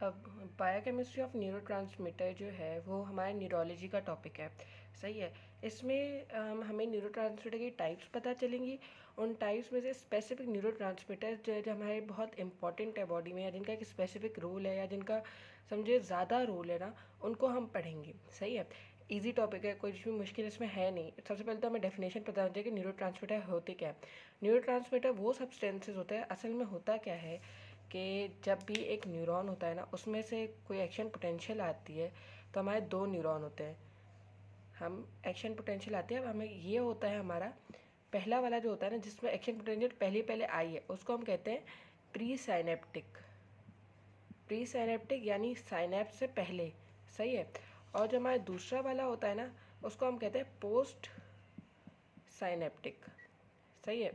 अब biochemistry of neurotransmitter जो है वो हमारे न्यूरोलॉजी का टॉपिक है। सही है। इसमें हमें न्यूरोट्रांसमीटर की टाइप्स पता चलेंगी। उन टाइप्स में से स्पेसिफिक न्यूरोट्रांसमीटर जो हमारे बहुत इंपॉर्टेंट है बॉडी में, या जिनका एक स्पेसिफिक रोल है, या जिनका समझे ज़्यादा रोल है ना, उनको हम पढ़ेंगे। सही है। इजी टॉपिक है, कोई भी मुश्किल इसमें है नहीं। सबसे पहले तो हमें डेफिनेशन पता होना चाहिए कि न्यूरोट्रांसमीटर होते क्या है। न्यूरोट्रांसमीटर वो सब्सटेंसेस होते हैं, असल में होता क्या है कि जब भी एक न्यूरॉन होता है ना, उसमें से कोई एक्शन पोटेंशियल आती है, तो हमारे दो न्यूरॉन होते हैं। हम एक्शन पोटेंशियल आती है, अब हमें ये होता है हमारा पहला वाला जो होता है ना, जिसमें एक्शन पोटेंशियल पहले पहले आई है, उसको हम कहते हैं प्री साइनेप्टिक। प्री साइनेप्टिक यानी साइनेप्स से पहले। सही है। और जो हमारा दूसरा वाला होता है ना, उसको हम कहते हैं पोस्ट साइनेप्टिक। सही है।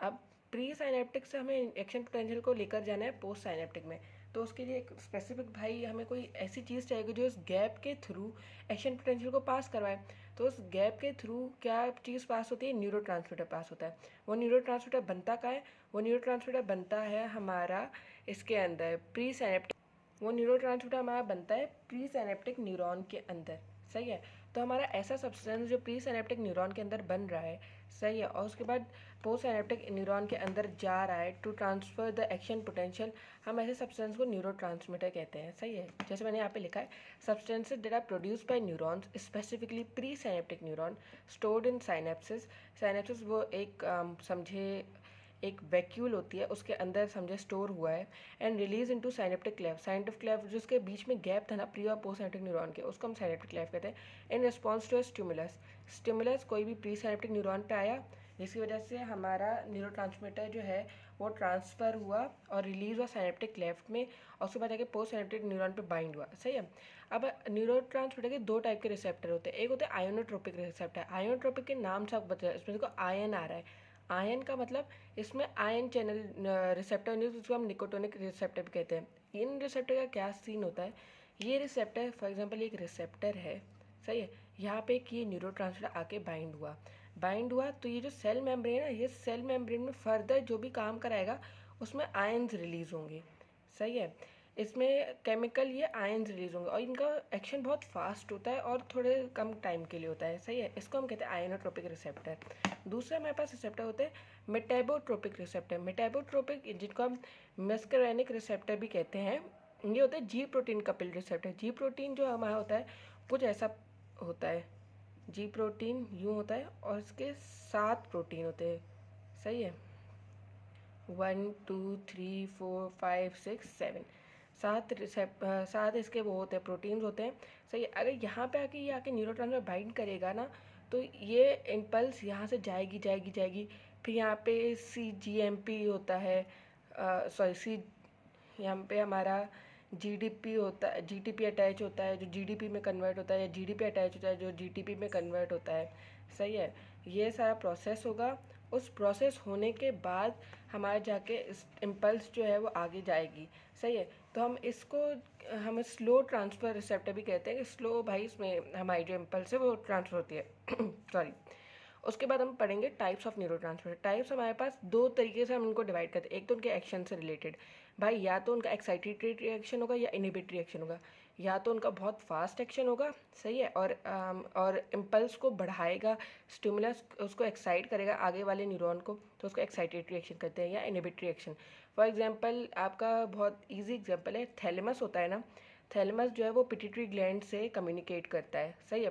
अब प्री साइनेप्टिक से हमें एक्शन पोटेंशियल को लेकर जाना है पोस्ट साइनेप्टिक में, तो उसके लिए एक स्पेसिफिक भाई हमें कोई ऐसी चीज़ चाहिए जो इस गैप के थ्रू एक्शन पोटेंशियल को पास करवाए। तो उस गैप के थ्रू क्या चीज़ पास होती है? न्यूरो ट्रांसमीटर पास होता है। वो न्यूरो ट्रांसमीटर बनता का है? वो न्यूरो ट्रांसमीटर बनता है हमारा इसके अंदर प्री साइनेप्टिक। वो न्यूरो ट्रांसमीटर हमारा बनता है प्री साइनेप्टिक न्यूरॉन के अंदर। सही है। तो हमारा ऐसा सब्सटेंस जो प्री साइनेप्टिक न्यूरॉन के अंदर बन रहा है, सही है, और उसके बाद पोस्ट साइनेप्टिक न्यूरॉन के अंदर जा रहा है to transfer the action potential, हम ऐसे सब्सटेंस को न्यूरो ट्रांसमीटर कहते हैं। सही है। जैसे मैंने यहाँ पे लिखा है, substances that are produced by neurons specifically presynaptic neuron stored in synapsis. Synapsis वो एक समझे एक वैक्यूल होती है, उसके अंदर समझे स्टोर हुआ है, and release into synaptic cleft. Synaptic cleft जिसके बीच में गैप था ना प्री और पोस्ट साइनेप्टिक न्यूरॉन के, उसको हम साइनेप्टिक क्लेव कहते हैं। In response to a stimulus, stimulus कोई भी प्री साइनेप्टिक न्यूरॉन पे आया, जिसकी वजह से हमारा न्यूरोट्रांसमीटर जो है वो ट्रांसफ़र हुआ और रिलीज हुआ साइनेप्टिक क्लेफ्ट में, और उसके बाद जाके पोस्ट साइनेप्टिक न्यूरॉन पे बाइंड हुआ। सही है। अब न्यूरोट्रांसमीटर के दो टाइप के रिसेप्टर होते हैं। एक होते हैं आयोनोट्रोपिक रिसेप्टर। आयोनोट्रोपिक के नाम से आपको पता है, इसमें देखो आयन आ रहा है। आयन का मतलब इसमें आयन चैनल रिसेप्टर, जिसको हम निकोटोनिक रिसेप्टर भी कहते हैं। इन रिसेप्टर का क्या सीन होता है? ये रिसेप्टर फॉर एग्जांपल एक रिसेप्टर है, सही है, यहाँ पे एक ये न्यूरोट्रांसमीटर आके बाइंड हुआ तो ये जो सेल मेम्ब्रेन है ना, ये सेल मेम्ब्रेन में फर्दर जो भी काम कराएगा उसमें आयन्स रिलीज होंगे। सही है। इसमें केमिकल ये आयन्स रिलीज होंगे, और इनका एक्शन बहुत फास्ट होता है और थोड़े कम टाइम के लिए होता है। सही है। इसको हम कहते हैं आयनोट्रोपिक रिसेप्टर। दूसरा हमारे पास रिसेप्टर होते हैं मेटाबोट्रोपिक रिसेप्टर। मेटाबोट्रोपिक, जिनको हम मस्करेनिक रिसेप्टर भी कहते हैं, ये होता है जी प्रोटीन कपिल रिसेप्टर। जी प्रोटीन जो हमारा होता है कुछ ऐसा होता है, जी प्रोटीन यूँ होता है, और इसके 7 प्रोटीन होते हैं। सही है। 1 2 3 4 5 6 7, सात इसके वो होते हैं, प्रोटीन्स होते हैं। सही है। अगर यहाँ पे आके ये आके न्यूरोट्रांसमीटर बाइंड करेगा ना, तो ये इम्पल्स यहाँ से जाएगी। फिर यहाँ पे CGMP होता है, सॉरी सी, यहाँ पे हमारा GDP होता है, GTP अटैच होता है जो GDP में कन्वर्ट होता है, या GDP अटैच होता है जो GTP में कन्वर्ट होता है। सही है। ये सारा प्रोसेस होगा। उस प्रोसेस होने के बाद हमारे जाके इम्पल्स जो है वो आगे जाएगी। सही है। तो हम स्लो ट्रांसफ़र रिसेप्टर भी कहते हैं कि स्लो भाई इसमें हमारी जो इम्पल्स है वो ट्रांसफ़र होती है सॉरी। उसके बाद हम पढ़ेंगे टाइप्स ऑफ न्यूरोट्रांसमीटर। टाइप्स हमारे पास दो तरीके से हम उनको डिवाइड करते हैं। एक तो उनके एक्शन से रिलेटेड, भाई या तो उनका एक्साइटेटरी रिएक्शन होगा या इनहिबिटरी रिएक्शन होगा। या तो उनका बहुत फास्ट एक्शन होगा, सही है, और इम्पल्स को बढ़ाएगा, स्टिमुलस उसको एक्साइट करेगा आगे वाले न्यूरॉन को, तो उसको एक्साइटेटरी रिएक्शन कहते हैं, या इनहिबिटरी रिएक्शन। फॉर एग्जांपल आपका बहुत इजी एग्जांपल है, थैलेमस होता है ना, थैलेमस जो है वो पिट्यूटरी ग्लैंड से कम्युनिकेट करता है। सही है।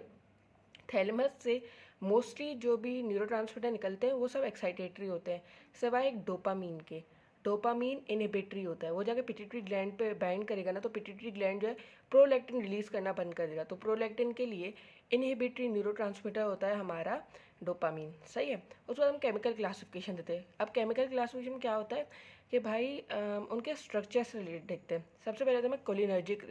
थैलेमस से मोस्टली जो भी न्यूरोट्रांसमीटर निकलते हैं वो सब एक्साइटेटरी होते हैं, सिवाय एक डोपामीन के। डोपामीन इनहिबिटरी होता है, वो जाकर पिट्यूटरी ग्लैंड पे बाइंड करेगा ना, तो पिट्यूटरी ग्लैंड जो है प्रोलैक्टिन रिलीज करना बंद कर देगा। तो प्रोलैक्टिन के लिए इनहिबिटरी न्यूरोट्रांसमीटर होता है हमारा डोपामीन। सही है। उसके बाद हम केमिकल क्लासिफिकेशन देते हैं। अब केमिकल क्लासिफिकेशन क्या होता है कि भाई उनके स्ट्रक्चर से रिलेटेड देखते हैं। सबसे पहले तो मैं कोलिनर्जिक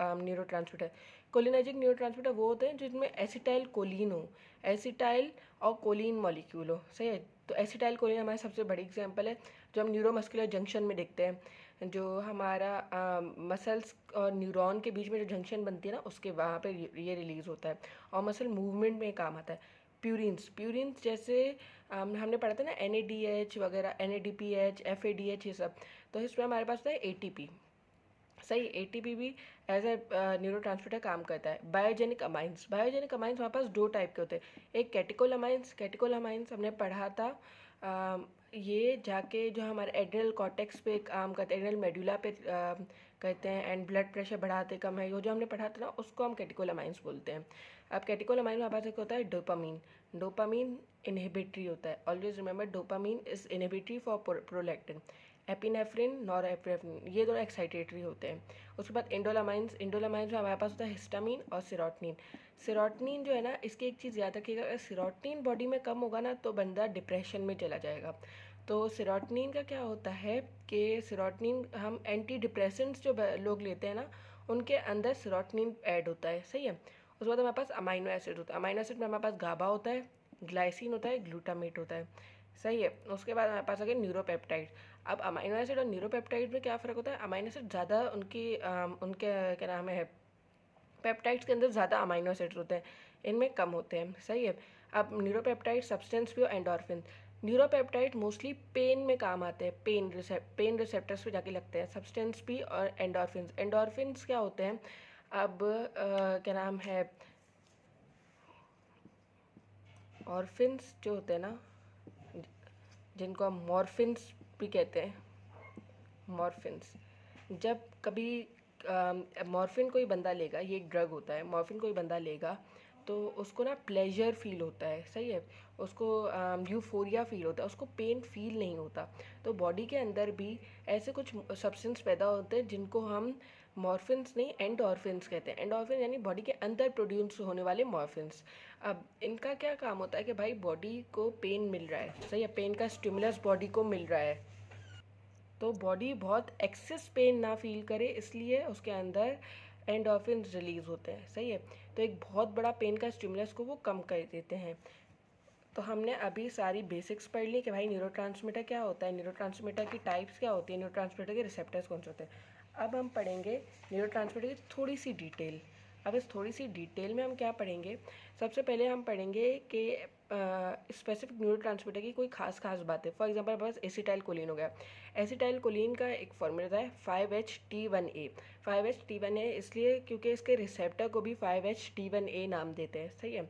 न्यूरोट्रांसमीटर। कोलिनर्जिक न्यूरोट्रांसमीटर वो होते हैं जिनमें एसिटाइल कोलिन हो, एसिटाइल और कोलिन मॉलिक्यूल हो। सही है। तो एसिटाइल कोलिन हमारे सबसे बड़ी एग्जांपल है, जो हम न्यूरोमस्कुलर जंक्शन में देखते हैं, जो हमारा मसल्स और न्यूरॉन के बीच में जो जंक्शन बनती है ना, उसके वहाँ पे ये रिलीज़ होता है, और मसल मूवमेंट में काम आता है। प्यूरिन्स जैसे हमने पढ़ा था ना, NADH वगैरह, NADPH, FADH, ये सब। तो इसमें हमारे पास होता है ATP। सही, एटीपी भी एज ए न्यूरोट्रांसमीटर काम करता है। बायोजेनिक अमाइंस, बायोजेनिक अमाइंस हमारे पास दो टाइप के होते हैं। एक कैटेकोलामाइंस, कैटेकोलामाइंस हमने पढ़ा था, ये जाके जो हमारे एड्रिनल कॉर्टेक्स पे काम करते हैं, एड्रिनल मेडुला पे करते हैं एंड ब्लड प्रेशर बढ़ाते कम है, वो जो हमने पढ़ा था ना, उसको हम कैटेकोलामाइंस बोलते हैं। अब कैटेकोलामाइन हमारे पास एक होता है डोपामीन, डोपामीन इनहिबिटरी होता है। Always remember dopamine is inhibitory for prolactin. Epinephrine, norepinephrine, ये दोनों एक्साइटेटरी होते हैं। उसके बाद इंडोलामाइंस, इंडोलामाइंस में हमारे पास होता है हिस्टामीन और सेरोटोनिन। सेरोटोनिन जो है ना, इसकी एक चीज़ याद रखिएगा, अगर सेरोटोनिन बॉडी में कम होगा ना तो बंदा डिप्रेशन में चला जाएगा। तो सेरोटोनिन का क्या होता है कि सेरोटोनिन हम एंटी डिप्रेसेंट्स जो लोग लेते हैं ना, उनके अंदर सेरोटोनिन ऐड होता है, सही है। उसके बाद हमारे पास अमाइनो एसिड होता है, अमाइनो एसिड में हमारे पास गाबा होता है, ग्लाइसिन होता है, ग्लूटामेट होता है, सही है। उसके बाद हमारे पास आ गया न्यूरोपेप्टाइड। अब अमाइनो एसिड और न्यूरोपेप्टाइड में क्या फ़र्क होता है, अमाइनो एसिड ज़्यादा उनके क्या नाम है, पेप्टाइड्स के अंदर ज़्यादा अमाइनो एसिड्स होते हैं, इनमें कम होते हैं, सही है। अब न्यूरोपेप्टाइड, सब्सटेंस भी और एंडोर्फिन। न्यूरोपेप्टाइड मोस्टली पेन में काम आते हैं, पेन रिसेप्टर्स पे जाके लगते हैं। सब्सटेंस भी और एंडोर्फिन, एंडोर्फिन्स क्या होते हैं, अब क्या नाम है, ऑर्फिन्स जो होते हैं ना, जिनको हम मॉर्फिन्स भी कहते हैं, मॉर्फिन्स, जब कभी मॉर्फिन कोई बंदा लेगा, ये एक ड्रग होता है, मॉर्फिन कोई बंदा लेगा तो उसको ना प्लेजर फील होता है, सही है, उसको यूफोरिया फील होता है, उसको पेन फील नहीं होता। तो बॉडी के अंदर भी ऐसे कुछ सब्सटेंस पैदा होते हैं जिनको हम मॉर्फिन्स नहीं एंडोर्फिन्स कहते हैं। एंडोर्फिन यानी बॉडी के अंदर प्रोड्यूस होने वाले मॉर्फिन्स। अब इनका क्या काम होता है कि भाई बॉडी को पेन मिल रहा है, सही है, पेन का स्टिमुलस बॉडी को मिल रहा है, तो बॉडी बहुत एक्सेस पेन ना फील करे, इसलिए उसके अंदर एंडोर्फिन रिलीज होते हैं, सही है। तो एक बहुत बड़ा पेन का स्टिमुलस को वो कम कर देते हैं। तो हमने अभी सारी बेसिक्स पढ़ ली कि भाई न्यूरोट्रांसमीटर क्या होता है, न्यूरोट्रांसमीटर की टाइप्स क्या होती है, न्यूरोट्रांसमीटर के रिसेप्टर्स कौन से होते हैं। अब हम पढ़ेंगे न्यूरोट्रांसमीटर की थोड़ी सी डिटेल। अब इस थोड़ी सी डिटेल में हम क्या पढ़ेंगे, सबसे पहले हम पढ़ेंगे कि स्पेसिफिक न्यूरोट्रांसमीटर की कोई खास बातें। फॉर एग्जांपल हमारे पास एसिटाइल कोलिन हो गया, एसिटाइल कोलिन का एक फॉर्मूला है 5-HT1A। 5-HT1A इसलिए क्योंकि इसके रिसेप्टर को भी 5-HT1A नाम देते हैं, सही है।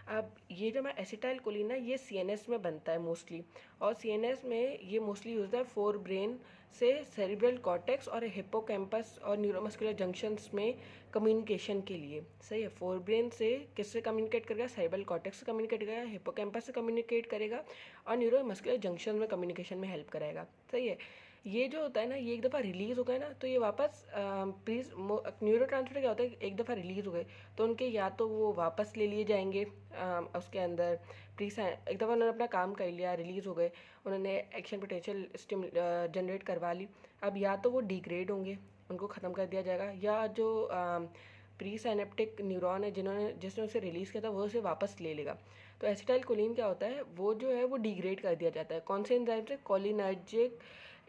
अब ये जो हमारा एसिटाइल कोलिन है, ये CNS में बनता है मोस्टली, और CNS में ये मोस्टली यूज है फोर ब्रेन से सेरिब्रल कॉर्टेक्स और हिप्पोकैम्पस और न्यूरोमस्कुलर जंक्शंस में कम्युनिकेशन के लिए, सही है। फोर ब्रेन से किससे कम्युनिकेट करेगा, सेरिब्रल कॉर्टेक्स से कम्युनिकेट करेगा, हिप्पोकैम्पस से कम्युनिकेट करेगा और न्यूरोमस्कुलर जंक्शन में कम्युनिकेशन में हेल्प कराएगा, सही है। ये जो होता है ना, ये एक दफ़ा रिलीज़ हो गए ना तो ये वापस प्लीज़, न्यूरोट्रांसमीटर क्या होता है, एक दफ़ा रिलीज़ हो गए तो उनके या तो वो वापस ले लिए जाएंगे उसके अंदर प्लीज, एक दफ़ा उन्होंने अपना काम कर लिया, रिलीज़ हो गए, उन्होंने एक्शन पोटेंशियल जनरेट करवा ली, अब या तो वो डिग्रेड होंगे, उनको ख़त्म कर दिया जाएगा, या जो प्री साइनेप्टिक न्यूरॉन है जिसने उसे रिलीज़ किया था वो उसे वापस ले लेगा। तो एसिटाइल कोलिन क्या होता है, वो जो है वो डिग्रेड कर दिया जाता है, कौन से एंजाइम से, कोलिनर्जिक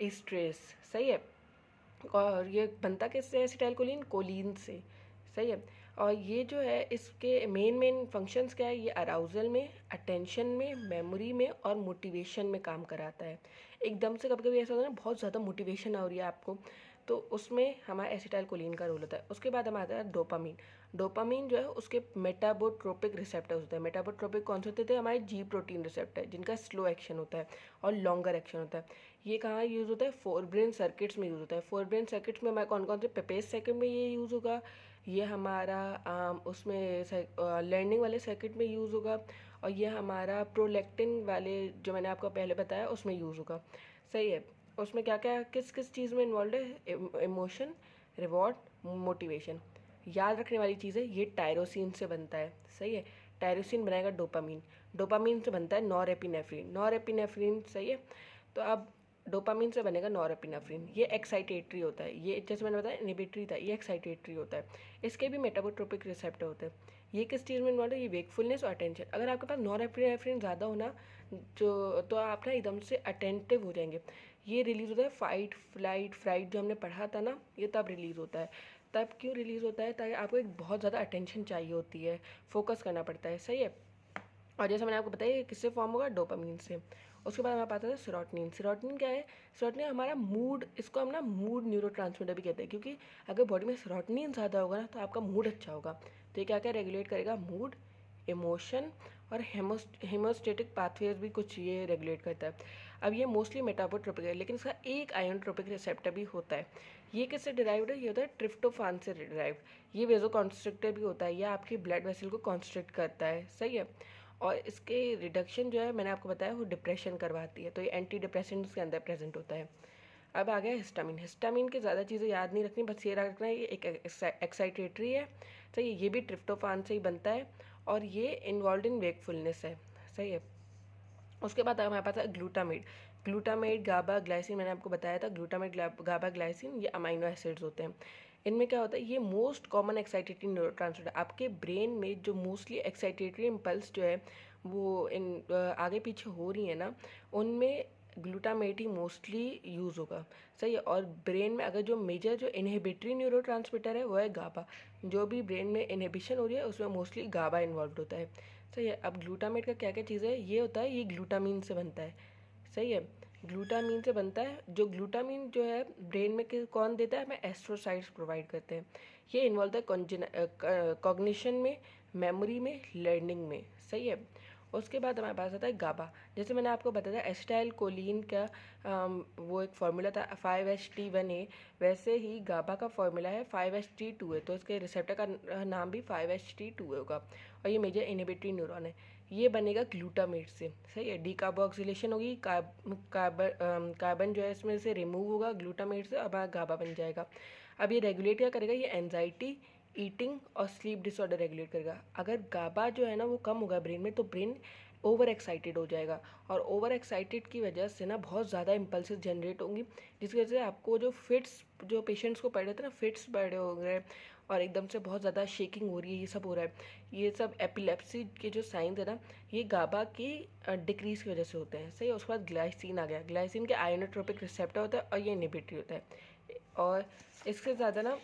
स्ट्रेस, सही है। और ये बनता किससे, एसिटाइल कोलिन, कोलिन से, सही है। और ये जो है इसके मेन फंक्शंस क्या है, ये अराउजल में, अटेंशन में, मेमोरी में और मोटिवेशन में काम कराता है। एकदम से कभी कभी ऐसा होता है ना, बहुत ज़्यादा मोटिवेशन हो रही है आपको, तो उसमें हमारा एसिटाइल कोलिन का रोल होता है। उसके बाद हमारा आता है डोपामीन। डोपामीन जो है उसके मेटाबोट्रोपिक रिसेप्टर्स होते हैं। मेटाबोट्रोपिक कौन से होते थे, हमारे जी प्रोटीन रिसेप्टर, जिनका स्लो एक्शन होता है और लॉन्गर एक्शन होता है। ये कहाँ यूज़ होता है, फोर ब्रेन सर्किट्स में यूज़ होता है। फोर ब्रेन सर्किट्स में हमारे कौन कौन से, पेपेज सर्किट में ये यूज़ होगा, ये हमारा उसमें लर्निंग वाले सर्किट में यूज़ होगा, और ये हमारा प्रोलैक्टिन वाले जो मैंने आपको पहले बताया उसमें यूज़ होगा, सही है। उसमें क्या क्या किस किस चीज़ में इन्वॉल्व है, इमोशन, रिवॉर्ड, मोटिवेशन। याद रखने वाली चीज़ है, ये टायरोसिन से बनता है, सही है। टायरोसिन बनाएगा डोपामीन, डोपामीन से बनता है नॉरएपिनेफ्रिन, नॉरएपिनेफ्रिन, सही है। तो अब डोपामीन से बनेगा नॉरएपिनेफ्रिन, ये एक्साइटेटरी होता है, ये जैसे मैंने बताया इनहिबिटरी था, ये एक्साइटेटरी होता है। इसके भी मेटाबोट्रोपिक रिसेप्टर होते हैं। ये किस चीज़ में इन्वॉल्व है, ये वेकफुलनेस और अटेंशन। अगर आपके पास नॉरएपिनेफ्रिन ज़्यादा होना जो, तो आप ना एकदम से अटेंटिव हो जाएंगे। ये रिलीज़ होता है फाइट फ्लाइट फ्राइट जो हमने पढ़ा था ना, ये तब रिलीज़ होता है। तब क्यों रिलीज़ होता है, ताकि आपको एक बहुत ज़्यादा अटेंशन चाहिए होती है, फोकस करना पड़ता है, सही है। और जैसे मैंने आपको बताया ये किससे फॉर्म होगा, डोपामीन से। उसके बाद हमारे पास आता है सेरोटोनिन। सेरोटोनिन क्या है? सेरोटोनिन हमारा मूड, इसको हम ना मूड न्यूरोट्रांसमीटर भी कहते हैं, क्योंकि अगर बॉडी में सेरोटोनिन ज़्यादा होगा ना तो आपका मूड अच्छा होगा। तो ये क्या क्या रेगुलेट करेगा? मूड, इमोशन और हेमोस्टेटिक पाथवेज भी कुछ ये रेगुलेट करता है। अब ये मोस्टली मेटाबोट्रोपिक है, लेकिन इसका एक आयोनोट्रोपिक रिसेप्टर भी होता है। ये किससे डिराइव्ड है? ये होता है ट्रिप्टोफान से डिराइव्ड। ये वेजोकॉन्स्ट्रिक्टर भी होता है, यह आपके ब्लड वेसल को कॉन्स्ट्रिक्ट करता है, सही है। और इसके रिडक्शन जो है मैंने आपको बताया वो डिप्रेशन करवाती है, तो ये एंटी डिप्रेसेंट्स के अंदर प्रेजेंट होता है। अब आ गया हिस्टामिन। हिस्टामिन की ज़्यादा चीज़ें याद नहीं रखनी, बस ये रखना है ये एक एक्साइटेटरी है, सही है। ये भी ट्रिप्टोफान से ही बनता है और ये इन्वॉल्व इन वेकफुलनेस है, सही है। उसके बाद हमारे पास है ग्लूटामेट। ग्लूटामेट, गाबा, ग्लाइसिन, मैंने आपको बताया था। ग्लूटामेट, गाबा, ग्लाइसिन ये अमाइनो एसिड्स होते हैं। इनमें क्या होता है? ये मोस्ट कॉमन एक्साइटेटरी न्यूरोट्रांसमीटर। आपके ब्रेन में जो मोस्टली एक्साइटेटरी इम्पल्स जो है वो आगे पीछे हो रही है ना, उनमें ग्लूटामेट ही मोस्टली यूज़ होगा, सही है। और ब्रेन में अगर जो मेजर जो इनहिबिटरी न्यूरोट्रांसमीटर है वो है गाबा। जो भी ब्रेन में इनहिबिशन हो रही है उसमें मोस्टली गाबा इन्वॉल्व होता है, सही है। अब ग्लूटामेट का क्या क्या चीज़ है? ये होता है, ये ग्लूटामीन से बनता है, सही है। ग्लूटामीन से बनता है। जो ग्लूटामीन जो है ब्रेन में कौन देता है? हमें एस्ट्रोसाइट्स प्रोवाइड करते हैं। ये इन्वॉल्व है कॉग्निशन में, मेमोरी में, लर्निंग में, सही है। उसके बाद हमारे पास आता है गाबा। जैसे मैंने आपको बताया एसिटाइल कोलिन का वो एक फार्मूला था 5-HT1A, वैसे ही गाबा का फार्मूला है 5-HT2 है, तो इसके रिसेप्टर का नाम भी 5-HT2 होगा। और ये मेजर इनहिबिटरी न्यूरॉन है। ये बनेगा ग्लूटामेट से, सही है। डीकार्बोक्सिलेशन होगी, कार्बन जो है इसमें से रिमूव होगा ग्लूटामेट से, अब गाबा बन जाएगा। अब ये रेगुलेट क्या करेगा? ये एंजाइटी, ईटिंग और स्लीप डिसऑर्डर रेगुलेट करेगा। अगर गाबा जो है ना वो कम होगा ब्रेन में, तो ब्रेन ओवर एक्साइटेड हो जाएगा, और ओवर एक्साइटेड की वजह से ना बहुत ज़्यादा इम्पल्सेस जनरेट होंगी, जिसकी वजह से आपको जो फिट्स, जो पेशेंट्स को पड़ रहे थे ना, फिट्स पड़ रहे हो गए और एकदम से बहुत ज़्यादा शेकिंग हो रही है, ये सब हो रहा है। ये सब एपिलेप्सी के जो साइंस है ना, ये गाबा की डिक्रीज की वजह से होते हैं, सही है। उसके बाद ग्लाइसिन आ गया। ग्लाइसिन के आयोनोट्रोपिक रिसेप्टर होता है और ये इनहिबिटरी होता है, और इससे ज़्यादा ना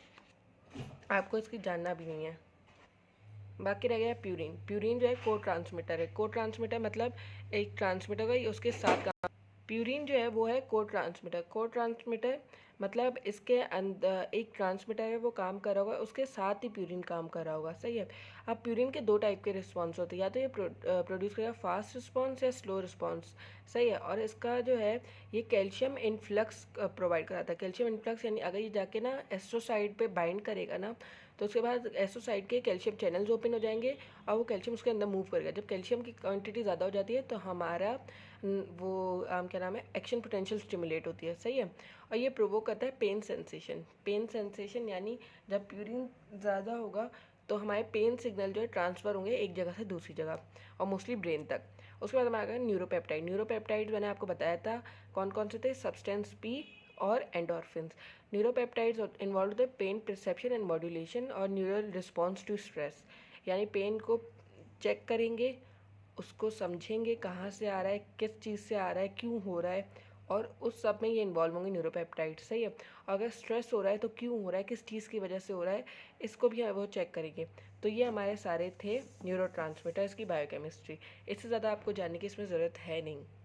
आपको इसकी जानना भी नहीं है। बाकी रह गया प्यूरिन। प्यूरिन जो है को ट्रांसमीटर है। को ट्रांसमीटर मतलब एक ट्रांसमीटर का उसके साथ काम। प्यूरिन जो है वो है को ट्रांसमीटर। को ट्रांसमीटर मतलब इसके अंदर एक ट्रांसमीटर है वो काम कर रहा होगा, उसके साथ ही प्यूरिन काम कर रहा होगा, सही है। अब प्यूरिन के दो टाइप के रिस्पॉन्स होते हैं, या तो ये प्रोड्यूस करेगा फास्ट रिस्पॉन्स या स्लो रिस्पॉन्स, सही है। और इसका जो है ये कैल्शियम इनफ्लक्स प्रोवाइड कराता है। कैल्शियम इनफ्लक्स यानी अगर ये जाके ना एस्ट्रोसाइट पे बाइंड करेगा ना, तो उसके बाद एस्ट्रोसाइट के कैल्शियम चैनल्स ओपन हो जाएंगे और वो कैल्शियम उसके अंदर मूव करेगा। जब कैल्शियम की क्वांटिटी ज़्यादा हो जाती है तो हमारा वो क्या नाम है, एक्शन पोटेंशियल स्टिमुलेट होती है, सही है। और ये प्रोवोक करता है पेन सेंसेशन। पेन सेंसेशन यानी जब प्यूरिन ज़्यादा होगा तो हमारे पेन सिग्नल जो है ट्रांसफ़र होंगे एक जगह से दूसरी जगह, और मोस्टली ब्रेन तक। उसके बाद हमारा न्यूरोपेप्टाइड। न्यूरोपेप्टाइड मैंने आपको बताया था कौन कौन से थे, सब्सटेंस पी और एंडोर्फिन्स। न्यूरोपेप्टाइड्स इन्वॉल्व होते हैं पेन परसेप्शन एंड मॉड्यूलेशन और न्यूरल रिस्पॉन्स टू स्ट्रेस, यानी पेन को चेक करेंगे, उसको समझेंगे कहाँ से आ रहा है, किस चीज़ से आ रहा है, क्यों हो रहा है, और उस सब में ये इन्वॉल्व होंगे न्यूरोपेप्टाइड, सही है। अगर स्ट्रेस हो रहा है तो क्यों हो रहा है, किस चीज़ की वजह से हो रहा है, इसको भी वो चेक करेंगे। तो ये हमारे सारे थे न्यूरोट्रांसमीटर्स की बायोकेमिस्ट्री। इससे ज़्यादा आपको जानने की इसमें ज़रूरत है नहीं।